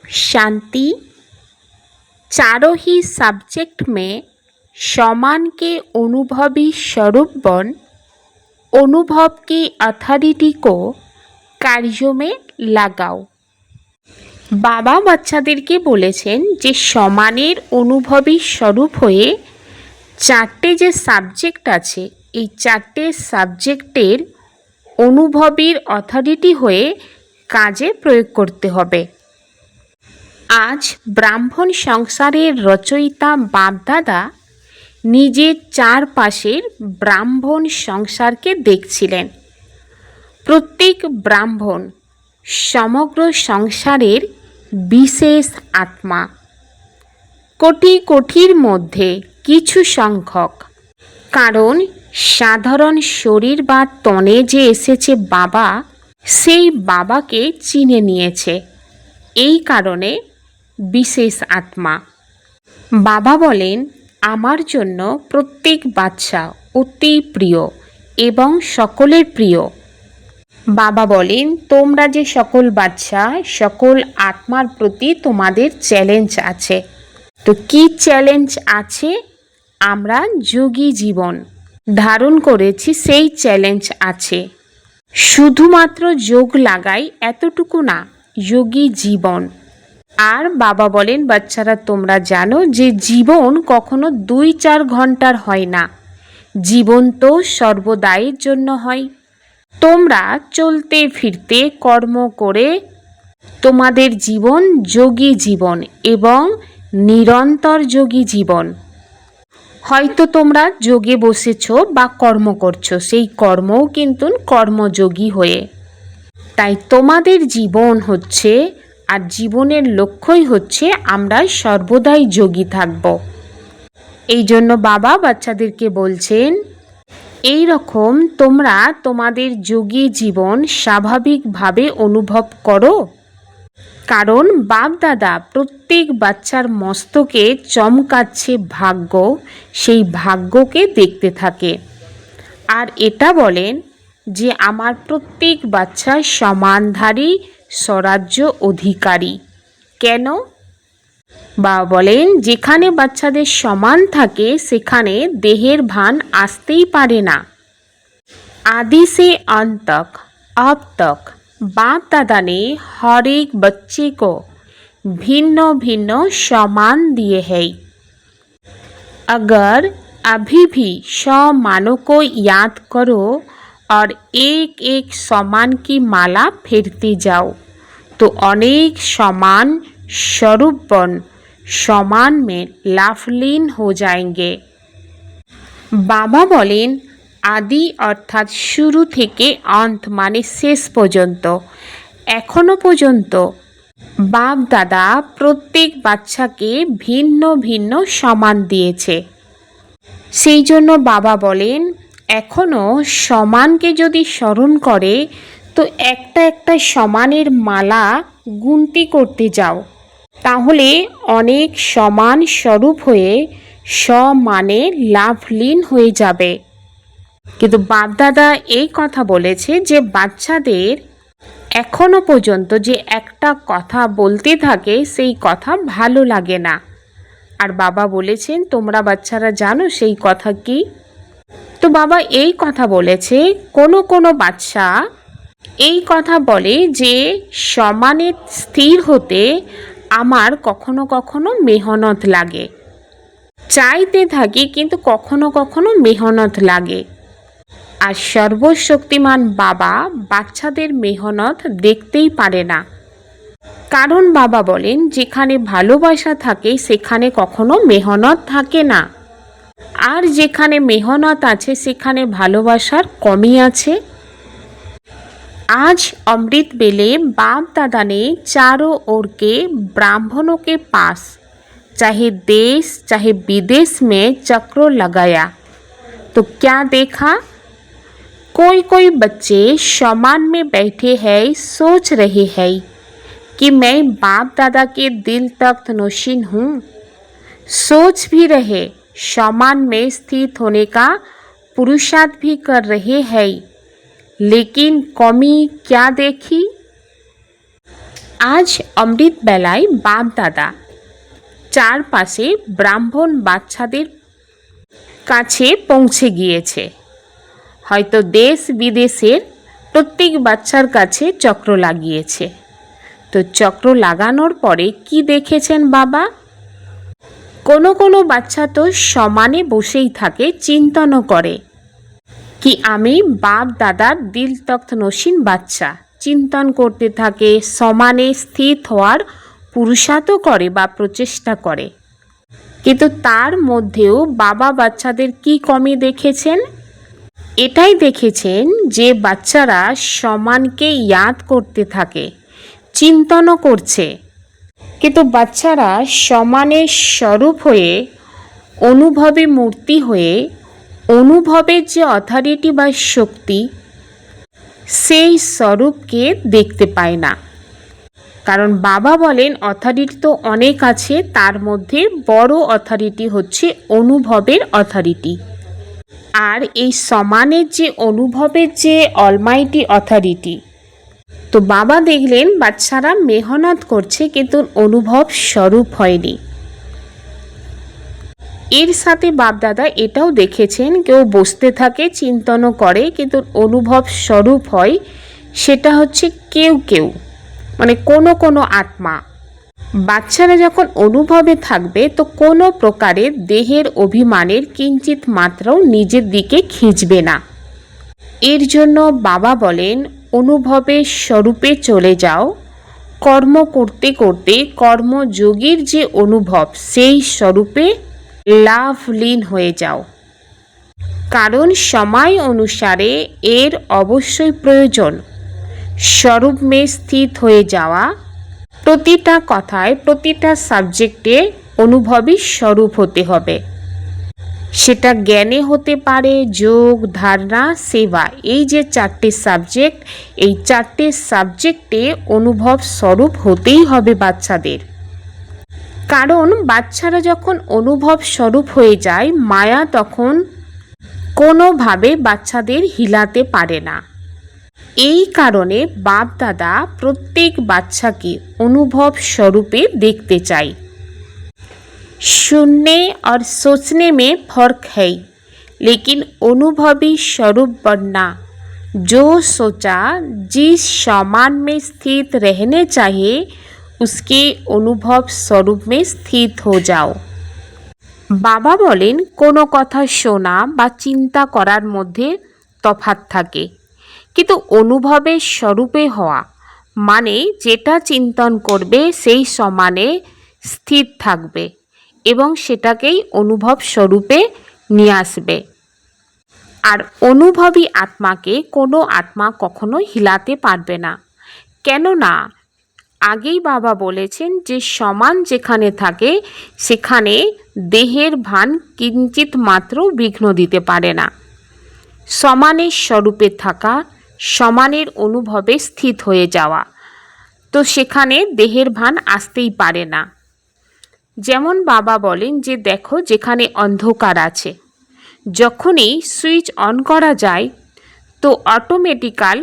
शांति। चारों ही सब्जेक्ट में समान के अनुभवी स्वरूप बन अनुभव की अथॉरिटी को कार्यों में लागाओ। বাবা বাচ্চাদেরকে বলেছেন যে সমানের অনুভবী স্বরূপ হয়ে চারটে যে সাবজেক্ট আছে এই চারটে সাবজেক্টের অনুভবীর অথরিটি হয়ে কাজে প্রয়োগ করতে হবে। আজ ব্রাহ্মণ সংসারের রচয়িতা বাপদাদা নিজের চারপাশের ব্রাহ্মণ সংসারকে দেখছিলেন। প্রত্যেক ব্রাহ্মণ সমগ্র সংসারের বিশেষ আত্মা। কোটি কোটির মধ্যে কিছু সংখ্যক, কারণ সাধারণ শরীর বা তনে যে এসেছে বাবা, সেই বাবাকে চিনে নিয়েছে, এই কারণে বিশেষ আত্মা। বাবা বলেন, আমার জন্য প্রত্যেক বাচ্চা অতি প্রিয় এবং সকলের প্রিয়। বাবা বলেন, তোমরা যে সকল বাচ্চা, সকল আত্মার প্রতি তোমাদের চ্যালেঞ্জ আছে। তো কি চ্যালেঞ্জ আছে? আমরা যোগী জীবন ধারণ করেছি, সেই চ্যালেঞ্জ আছে। শুধুমাত্র যোগ লাগাই এতটুকু না, যোগী জীবন। আর বাবা বলেন, বাচ্চারা তোমরা জানো যে জীবন কখনো 2-4 ঘন্টার হয় না, জীবন তো সর্বদায়ের জন্য হয়। তোমরা চলতে ফিরতে কর্ম করে তোমাদের জীবন যোগী জীবন এবং নিরন্তর যোগী জীবন। হয়তো তোমরা যোগে বসেছ বা কর্ম করছো, সেই কর্মও কিন্তু কর্মযোগী হয়ে। তাই তোমাদের জীবন হচ্ছে, আর জীবনের লক্ষ্যই হচ্ছে আমরা সর্বদাই যোগী থাকব। এই জন্য বাবা বাচ্চাদেরকে বলছেন, এই রকম তোমরা তোমাদের যোগী জীবন স্বাভাবিকভাবে অনুভব করো। কারণ বাপদাদা প্রত্যেক বাচ্চার মস্তকে চমকাচ্ছে ভাগ্য, সেই ভাগ্যকে দেখতে থাকে। আর এটা বলেন যে আমার প্রত্যেক বাচ্চা সমানধারী স্বরাজ্য অধিকারী। কেন? বাবা বলেন, যেখানে বাচ্চাদের সমান থাকে সেখানে দেহের ভান আসতেই পারে না। आदि से अंत तक अब तक बाप दादा ने हर एक बच्चे को भिन्न भिन्न सम्मान दिए हैं। अगर अभी भी 100 मानों को याद करो और एक एक सम्मान की माला फेरते जाओ तो अनेक सम्मान स्वरूप बन सम्मान में लाभलीन हो जाएंगे। बाबा बोलें, आदि अर्थात शुरू থেকে অন্ত মানে শেষ পর্যন্ত, এখনো পর্যন্ত বাপ দাদা প্রত্যেক বাচ্চাকে ভিন্ন ভিন্ন সম্মান দিয়েছে। সেই জন্য বাবা বলেন, এখনো সমানকে যদি স্মরণ করে তো একটা একটা সমানের মালা গুনতি করতে যাও, তাহলে অনেক সমান স্বরূপ হয়ে সমানে লাভলীন হয়ে যাবে। কিন্তু বাপদাদা এই কথা বলেছে যে বাচ্চাদের এখনো পর্যন্ত যে একটা কথা বলতে থাকে সেই কথা ভালো লাগে না। আর বাবা বলেছেন, তোমরা বাচ্চারা জানো সেই কথা কি? তো বাবা এই কথা বলেছে, কোনো কোনো বাচ্চা এই কথা বলে যে সমানে স্থির হতে আমার কখনো কখনো মেহনত লাগে, চাইতে থাকি কিন্তু কখনো কখনো মেহনত লাগে। আর সর্বশক্তিমান বাবা বাচ্চাদের মেহনত দেখতেই পারে না। কারণ বাবা বলেন, যেখানে ভালোবাসা থাকে সেখানে কখনো মেহনত থাকে না, আর যেখানে মেহনত আছে সেখানে ভালোবাসার কমই আছে। आज अमृत बेले बाप दादा ने चारों ओर के ब्राह्मणों के पास चाहे देश चाहे विदेश में चक्र लगाया तो क्या देखा? कोई कोई बच्चे सम्मान में बैठे हैं, सोच रहे हैं कि मैं बाप दादा के दिल तक नौशीन हूँ। सोच भी रहे, सम्मान में स्थित होने का पुरुषार्थ भी कर रहे हैं, लेकिन कमी क्या देखी? আজ অমৃত বেলায় বাপ দাদা চারপাশে ব্রাহ্মণ বাচ্চাদের কাছে পৌঁছে গিয়েছে। হয়তো দেশ বিদেশের প্রত্যেক বাচ্চার কাছে চক্র লাগিয়েছে। তো চক্র লাগানোর পরে কি দেখেছেন বাবা? কোনো কোনো বাচ্চা তো সমানে বসেই থাকে, চিন্তনও করে কি আমি বাপ দাদার দিল তখ্ত নসীন বাচ্চা, চিন্তন করতে থাকে, সমানে স্থিত হওয়ার পুরুষার্থ করে বা প্রচেষ্টা করে। কিন্তু তার মধ্যেও বাবা বাচ্চাদের কি কমি দেখেছেন? এটাই দেখেছেন যে বাচ্চারা সমানকে ইয়াদ করতে থাকে, চিন্তনও করছে, কিন্তু বাচ্চারা সমানের স্বরূপ হয়ে, অনুভবে মূর্তি হয়ে, অনুভবের যে অথরিটি বা শক্তি, সেই স্বরূপকে দেখতে পায় না। কারণ বাবা বলেন অথরিটি তো অনেক আছে, তার মধ্যে বড় অথরিটি হচ্ছে অনুভবের অথরিটি। আর এই সমানের যে অনুভবের যে অলমাইটি অথরিটি, তো বাবা দেখলেন বাচ্চারা মেহনত করছে কিন্তু অনুভব স্বরূপ হয়নি। এর সাথে বাপদাদা এটাও দেখেছেন কেউ বসতে থাকে, চিন্তনও করে, কিন্তু অনুভব স্বরূপ হয়, সেটা হচ্ছে কেউ কেউ, মানে কোনো কোনো আত্মা। বাচ্চারা যখন অনুভবে থাকবে তো কোনো প্রকারের দেহের অভিমানের কিঞ্চিত মাত্রাও নিজের দিকে খিঁচবে না। এর জন্য বাবা বলেন অনুভবের স্বরূপে চলে যাও, কর্ম করতে করতে কর্মযোগীর যে অনুভব সেই স্বরূপে লাভলীন হয়ে যাও। কারণ সময় অনুসারে এর অবশ্যই প্রয়োজন স্বরূপ মে স্থিত হয়ে যাওয়া। প্রতিটা কথায়, প্রতিটা সাবজেক্টে অনুভবী স্বরূপ হতে হবে। সেটা জ্ঞানে হতে পারে, যোগ, ধারণা, সেবা, এই যে চারটে সাবজেক্ট, এই চারটে সাবজেক্টে অনুভব স্বরূপ হতেই হবে বাচ্চাদের। কারণ বাচ্চারা যখন অনুভব স্বরূপ হয়ে যায়, মায়া তখন কোনোভাবে বাচ্চাদের হিলাতে পারে না। এই কারণে বাপ দাদা প্রত্যেক বাচ্চাকে অনুভব স্বরূপে দেখতে চাই। सुनने और सोचने में फर्क है, लेकिन अनुभवी स्वरूप बनना, जो सोचा जिस समान में स्थित रहने चाहिए उसके अनुभव स्वरूप में स्थित हो जाओ। बाबा बोलेन कोनो कथा शोना बा चिंता करार मध्य तफात थाके, किन्तु अनुभवेर स्वरूपे हवा माने जेटा चिंतन करबे सेई समाने स्थित थाकबे এবং সেটাকেই অনুভব স্বরূপে নিয়ে আসবে। আর অনুভবী আত্মাকে কোনো আত্মা কখনো হিলাতে পারবে না। কেননা আগেই বাবা বলেছেন যে সমান যেখানে থাকে সেখানে দেহের ভান কিঞ্চিত মাত্র বিঘ্ন দিতে পারে না। সমানের স্বরূপে থাকা, সমানের অনুভবে স্থিত হয়ে যাওয়া, তো সেখানে দেহের ভান আসতেই পারে না। যেমন বাবা বলেন যে দেখো যেখানে অন্ধকার আছে, যখনই সুইচ অন করা যায় তো অটোমেটিক্যাল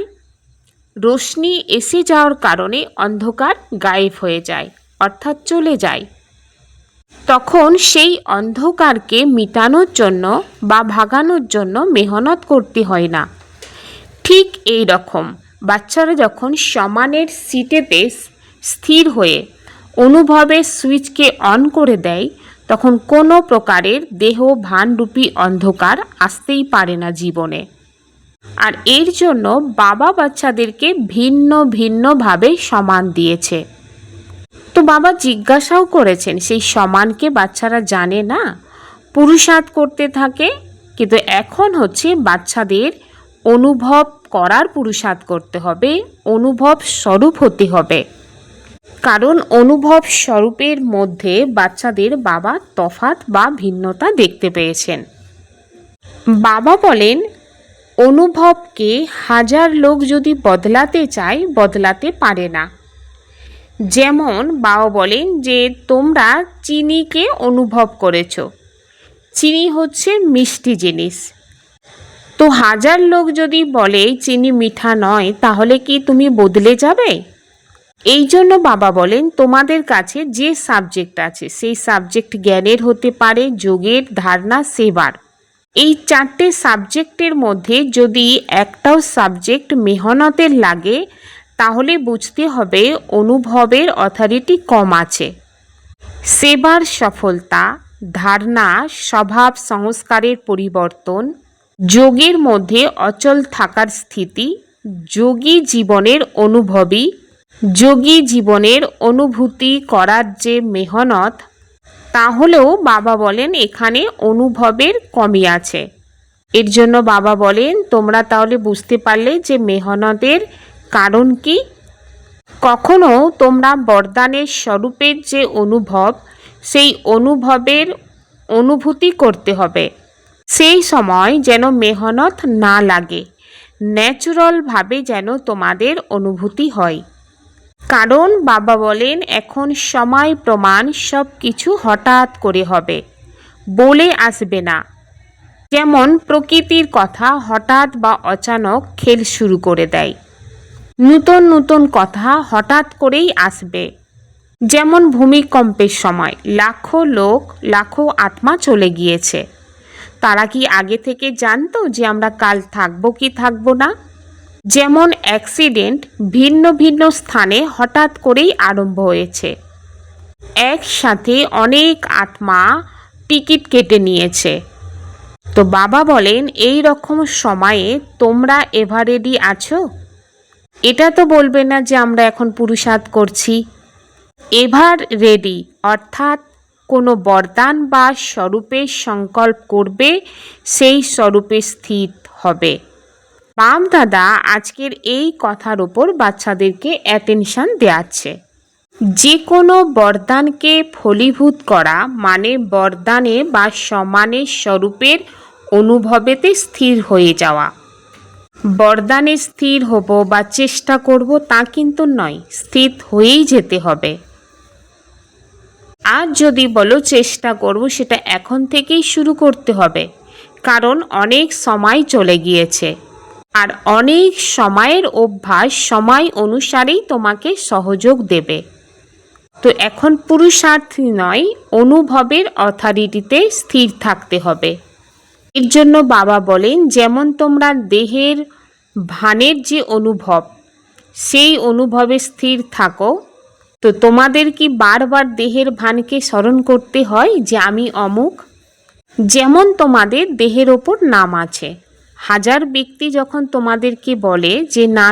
রোশনি এসে যাওয়ার কারণে অন্ধকার গায়েব হয়ে যায়, অর্থাৎ চলে যায়। তখন সেই অন্ধকারকে মিটানোর জন্য বা ভাগানোর জন্য মেহনত করতে হয় না। ঠিক এই রকম বাচ্চারা যখন সমানের সিটেতে স্থির হয়ে অনুভবের সুইচকে অন করে দেয়, তখন কোনো প্রকারের দেহ ভানরূপী অন্ধকার আসতেই পারে না জীবনে। আর এর জন্য বাবা বাচ্চাদেরকে ভিন্ন ভিন্নভাবে সমান দিয়েছে। তো বাবা জিজ্ঞাসাও করেছেন সেই সমানকে বাচ্চারা জানে না, পুরুষার্থ করতে থাকে, কিন্তু এখন হচ্ছে বাচ্চাদের অনুভব করার পুরুষার্থ করতে হবে, অনুভব স্বরূপ হতে হবে। কারণ অনুভব স্বরূপের মধ্যে বাচ্চাদের বাবা তফাৎ বা ভিন্নতা দেখতে পেয়েছেন। বাবা বলেন অনুভবকে হাজার লোক যদি বদলাতে চায় বদলাতে পারে না। যেমন বাবা বলেন যে তোমরা চিনিকে অনুভব করেছো, চিনি হচ্ছে মিষ্টি জিনিস, তো হাজার লোক যদি বলে চিনি মিঠা নয়, তাহলে কি তুমি বদলে যাবে? এই জন্য বাবা বলেন তোমাদের কাছে যে সাবজেক্ট আছে সেই সাবজেক্ট জ্ঞানের হতে পারে, যোগের, ধারণা, সেবার। এই 4টে সাবজেক্টের মধ্যে যদি একটাও সাবজেক্ট মেহনতের লাগে তাহলে বুঝতে হবে অনুভবের অথরিটি কম আছে। সেবার সফলতা, ধারণা স্বভাব সংস্কারের পরিবর্তন, যোগের মধ্যে অচল থাকার স্থিতি, যোগী জীবনের অনুভূতি করার যে মেহনত, তাহলেও বাবা বলেন এখানে অনুভবের কমই আছে। এর জন্য বাবা বলেন তোমরা তাহলে বুঝতে পারলে যে মেহনতের কারণ কি। কখনো তোমরা বরদানের স্বরূপের যে অনুভব, সেই অনুভবের অনুভূতি করতে হবে। সেই সময় যেন মেহনত না লাগে, ন্যাচুরালভাবে যেন তোমাদের অনুভূতি হয়। কারণ বাবা বলেন এখন সময় প্রমাণ সব কিছু হঠাৎ করে হবে, বলে আসবে না। যেমন প্রকৃতির কথা হঠাৎ বা অচানক খেল শুরু করে দেয়, নূতন নূতন কথা হঠাৎ করেই আসবে। যেমন ভূমিকম্পের সময় লাখো লোক, লাখো আত্মা চলে গিয়েছে, তারা কি আগে থেকে জানতো যে আমরা কাল থাকবো কি থাকবো না? যেমন অ্যাক্সিডেন্ট ভিন্ন ভিন্ন স্থানে হঠাৎ করেই আরম্ভ হয়েছে, একসাথে অনেক আত্মা টিকিট কেটে নিয়েছে। তো বাবা বলেন এই রকম সময়ে তোমরা এভার রেডি আছো? এটা তো বলবে না যে আমরা এখন পুরুষার্থ করছি। এভার রেডি অর্থাৎ কোনো বরদান বা স্বরূপের সংকল্প করবে, সেই স্বরূপে স্থির হবে। বাপ দাদা আজকের এই কথার ওপর বাচ্চাদেরকে অ্যাটেনশন দেওয়াচ্ছে। যে কোনো বরদানকে ফলীভূত করা মানে বরদানে বা সমানের স্বরূপের অনুভবেতে স্থির হয়ে যাওয়া। বরদানে স্থির হব বা চেষ্টা করব তা কিন্তু নয়, স্থির হয়েই যেতে হবে। আর যদি বলো চেষ্টা করব, সেটা এখন থেকেই শুরু করতে হবে, কারণ অনেক সময় চলে গিয়েছে। আর অনেক সময়ের অভ্যাস সময় অনুসারেই তোমাকে সহযোগ দেবে। তো এখন পুরুষার্থী নয়, অনুভবের অথরিটিতে স্থির থাকতে হবে। এর জন্য বাবা বলেন যেমন তোমরা দেহের ভানের যে অনুভব, সেই অনুভবে স্থির থাকো। তো তোমাদের কি বারবার দেহের ভানকে স্মরণ করতে হয় যে আমি অমুক? যেমন তোমাদের দেহের ওপর নাম আছে, হাজার ব্যক্তি যখন তোমাদেরকে বলে যে না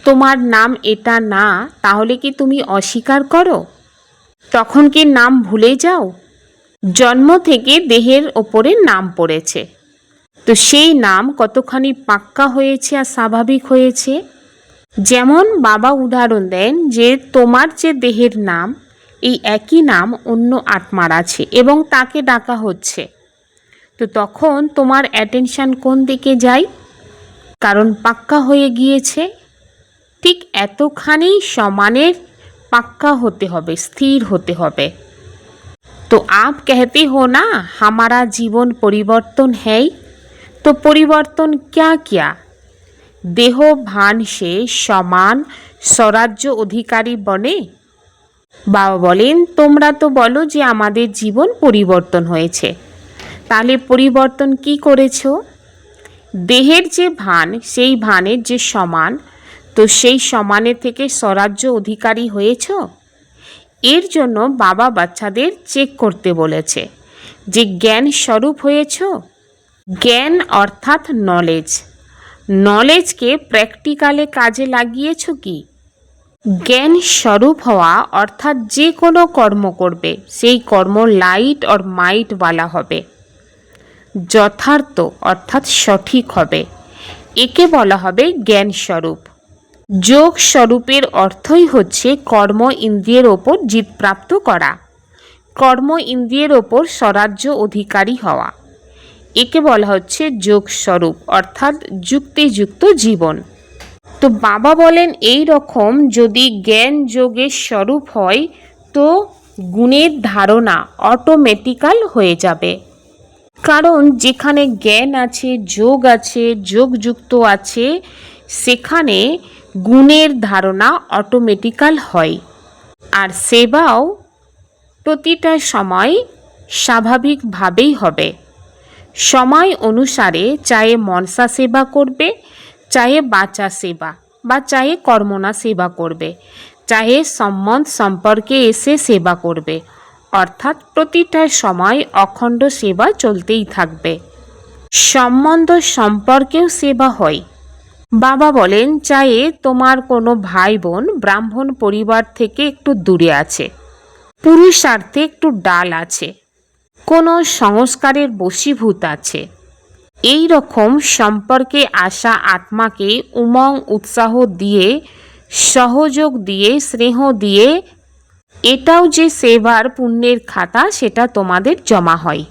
তোমার নাম এটা না, তাহলে কি তুমি অস্বীকার করো? তখন কি নাম ভুলে যাও? জন্ম থেকে দেহের ওপরে নাম পড়েছে, তো সেই নাম কতখানি পাক্কা হয়েছে আর স্বাভাবিক হয়েছে। যেমন বাবা উদাহরণ দেন যে তোমার যে দেহের নাম, এই একই নাম অন্য আত্মার আছে এবং তাকে ডাকা হচ্ছে, তো তখন তোমার অ্যাটেনশন কোন দিকে যায়? কারণ পাক্কা হয়ে গিয়েছে। ঠিক এতখানি সমানের পাক্কা होते হবে, স্থির হতে হবে। तो आप कहते हो ना हमारा जीवन परिवर्तन है, तो परिवर्तन क्या किया? देह भान से समान स्वराज्य अधिकारी बने। বাবা বলেন তোমরা তো বলো যে আমাদের জীবন পরিবর্তন হয়েছে, তাহলে পরিবর্তন কি করেছো? দেহের যে ভান, সেই ভানের যে সমান, তো সেই সমানের থেকে স্বরাজ্য অধিকারী হয়েছ। এর জন্য বাবা বাচ্চাদের চেক করতে বলেছে যে জ্ঞান স্বরূপ হয়েছ। জ্ঞান অর্থাৎ নলেজ, নলেজকে প্র্যাকটিক্যালে কাজে লাগিয়েছ কি? জ্ঞান স্বরূপ হওয়া অর্থাৎ যে কোনো কর্ম করবে সেই কর্ম লাইট আর মাইট वाला হবে, যথার্থ অর্থাৎ সঠিক হবে। একে বলা হবে জ্ঞান স্বরূপ। যোগ স্বরূপের অর্থই হচ্ছে কর্ম ইন্দ্রিয়ের ওপর জিত প্রাপ্ত করা, কর্ম ইন্দ্রিয়ের ওপর স্বরাজ্য অধিকারী হওয়া। একে বলা হচ্ছে যোগ স্বরূপ অর্থাৎ যুক্তিযুক্ত জীবন। তো বাবা বলেন এই রকম যদি জ্ঞান যোগের স্বরূপ হয় তো গুণের ধারণা অটোমেটিক্যাল হয়ে যাবে। কারণ যেখানে জ্ঞান আছে, যোগ আছে, যোগযুক্ত আছে, সেখানে গুণের ধারণা অটোমেটিক্যাল হয়। আর সেবাও প্রতিটা সময় স্বাভাবিকভাবেই হবে। সময় অনুসারে চাহে মনসা সেবা করবে, চাহে বাচা সেবা বা চাহে কর্মনা সেবা করবে, চাহে সম্বন্ধ সম্পর্কে এসে সেবা করবে, অর্থাৎ প্রতিটা সময় অখণ্ড সেবা চলতেই থাকবে। সম্বন্ধ সম্পর্কেও সেবা হয়। বাবা বলেন, চাহে তোমার কোনো ভাই বোন ব্রাহ্মণ পরিবার থেকে একটু দূরে আছে, পুরুষার্থে একটু ডাল আছে, কোনো সংস্কারের বশীভূত আছে, এই রকম সম্পর্কে আসা আত্মাকে উমং উৎসাহ দিয়ে, সহযোগ দিয়ে, স্নেহ দিয়ে, এটাও যে সেবার পুণ্যের খাতা, সেটা তোমাদের জমা হয়।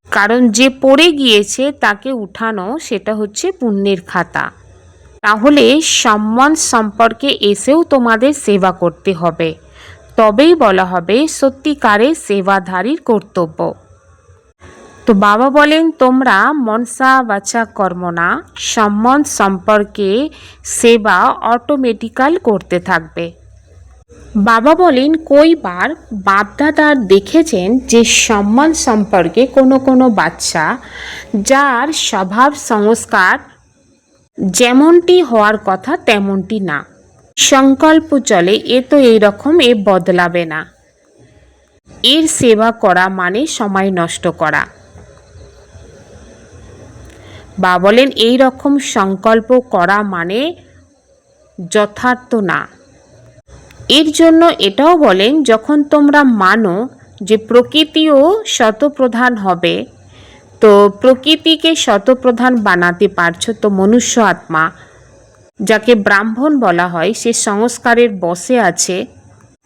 কারণ যে পড়ে গিয়েছে তাকে উঠানো, সেটা হচ্ছে পুণ্যের খাতা। তাহলে সম্মান সম্পর্কে এসেও তোমাদের সেবা করতে হবে, তবেই বলা হবে সত্যিকারের সেবাধারীর কর্তব্য। তো বাবা বলেন, তোমরা মনসা বাচা কর্মনা সম্বন্ধ সম্পর্কে সেবা অটোমেটিক্যাল করতে থাকবে। বাবা বলেন, কইবার বাপদাদার দেখেছেন যে সম্মান সম্পর্কে কোনো বাচ্চা যার স্বভাব সংস্কার যেমনটি হওয়ার কথা তেমনটি না, সংকল্প চলে এ তো এইরকম, এ বদলাবে না, এর সেবা করা মানে সময় নষ্ট করা। বা বলেন, এই রকম সংকল্প করা মানে যথার্থ না। এর জন্য এটাও বলেন, যখন তোমরা মানো যে প্রকৃতিও শতপ্রধান হবে, তো প্রকৃতিকে শতপ্রধান বানাতে পারছো, তো মনুষ্য আত্মা যাকে ব্রাহ্মণ বলা হয় সে সংস্কারের বশে আছে।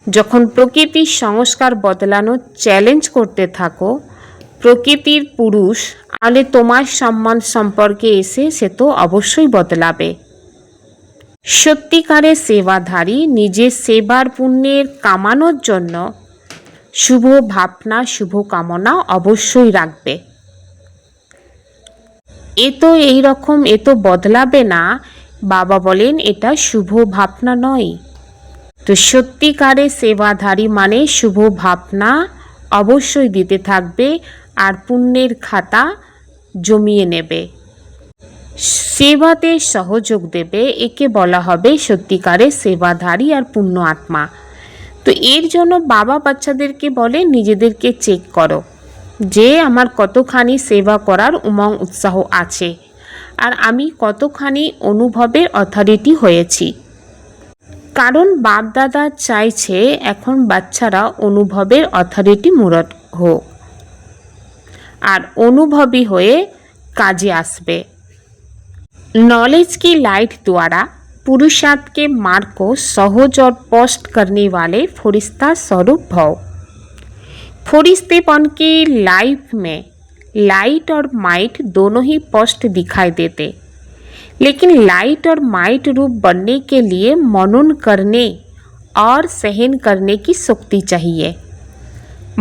যখন প্রকৃতির সংস্কার বদলানো চ্যালেঞ্জ করতে থাকো প্রকৃতির পুরুষ, তাহলে তোমার সম্মান সম্পর্কে এসে সে তো অবশ্যই বদলাবে। সত্যিকারের সেবাধারী নিজের সেবার পুণ্যের কামানোর জন্য শুভ ভাবনা, শুভ কামনা অবশ্যই রাখবে। এ তো এইরকম, এ তো বদলাবে না, বাবা বলেন এটা শুভ ভাবনা নয়। তো সত্যিকারের সেবাধারী মানে শুভ ভাবনা অবশ্যই দিতে থাকবে আর পুণ্যের খাতা জমিয়ে নেবে, সেবাতে সহযোগ দেবে, একে বলা হবে সত্যিকারের সেবাধারী আর পুণ্য আত্মা। তো এর জন্য বাবা বাচ্চাদেরকে বলে নিজেদেরকে চেক করো যে আমার কতখানি সেবা করার উমং উৎসাহ আছে আর আমি কতখানি অনুভবের অথরিটি হয়েছি। কারণ বাপদাদা চাইছে এখন বাচ্চারা অনুভবের অথরিটি মূরত হোক আর অনুভবী হয়ে কাজে আসবে। नॉलेज की लाइट द्वारा पुरुषार्थ के मार्ग को सहज और स्पष्ट करने वाले फरिश्ता स्वरूप भव। फरिश्तेपन की लाइफ में लाइट और माइट दोनों ही स्पष्ट दिखाई देते, लेकिन लाइट और माइट रूप बनने के लिए मनन करने और सहन करने की शक्ति चाहिए।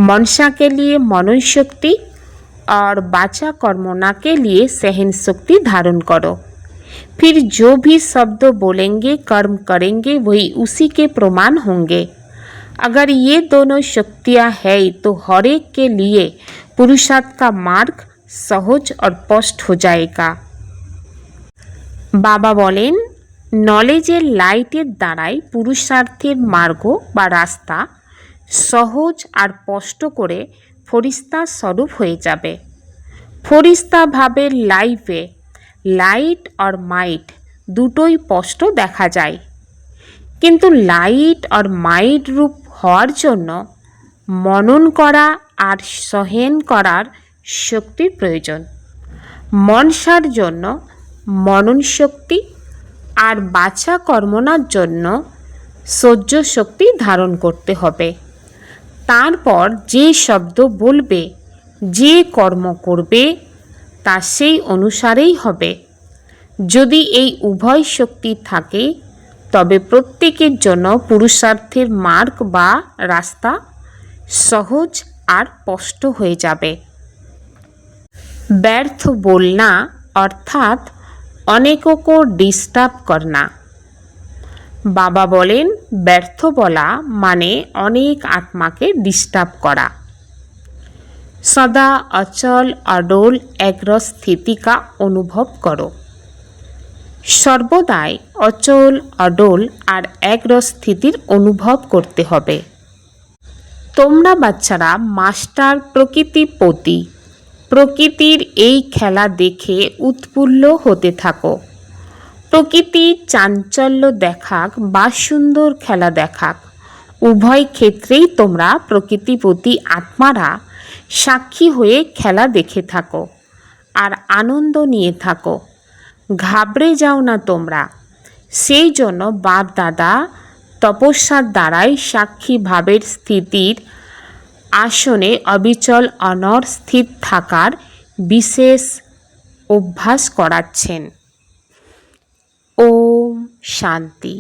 मनसा के लिए मनन शक्ति और बाचा कर्मना के लिए सहन शक्ति धारण करो। फिर जो भी शब्द बोलेंगे, कर्म करेंगे, वही उसी के प्रमाण होंगे। अगर ये दोनों शक्तियाँ है तो हर एक के लिए पुरुषार्थ का मार्ग सहज और स्पष्ट हो जाएगा। बाबा बोलें, नॉलेजेर लाइटेर द्वाराई पुरुषार्थेर मार्ग बा रास्ता सहज और स्पष्ट करे फरिश्ता स्वरूप हो जाबे। फरिश्ता भावे लाइफे लाइट और माइट दुटोई स्पष्ट देखा जाए, किन्तु लाइट और माइट रूप हওয়ার জন্য मनन करा और सहन करार शक्तिर प्रयोजन। मनसार জন্য मनन शक्ति और बाचा कर्मनार জন্য सह्य शक्ति धारण करते होबे। तारपर जे शब्द बोलबे, जे कर्म करबे ता सेई अनुसारेई होबे। यदि এই উভয় শক্তি থাকে তবে প্রত্যেকের জন্য পুরুষার্থের মার্গ বা রাস্তা সহজ আর স্পষ্ট হয়ে যাবে। ব্যর্থ बोलना अर्थात अनेकों को डिस्टर्ब करना। বাবা বলেন ব্যর্থ বলা মানে অনেক আত্মাকে ডিস্টার্ব করা। सदा अचल अडोल एग्र स्थिति का अनुभव करो। सर्वदाई अचल अडोल और एग्र स्थितिर अनुभव करते हबे। तोमरा बाच्चारा मास्टार प्रकृतिर प्रति प्रकृतिर এই খেলা দেখে উৎফুল্ল হতে থাকো। প্রকৃতির চাঞ্চল্য দেখাক বা সুন্দর খেলা দেখাক, উভয় ক্ষেত্রেই তোমরা প্রকৃতিপতি আত্মারা সাক্ষী হয়ে খেলা দেখে থাকো আর আনন্দ নিয়ে থাকো। ঘাবড়ে যাও না তোমরা। সেই জন্য বাপ দাদা তপস্যার দ্বারাই সাক্ষী ভাবের স্থিতির আসনে অবিচল অনর স্থির থাকার বিশেষ অভ্যাস করাচ্ছেন। ওম শান্তি।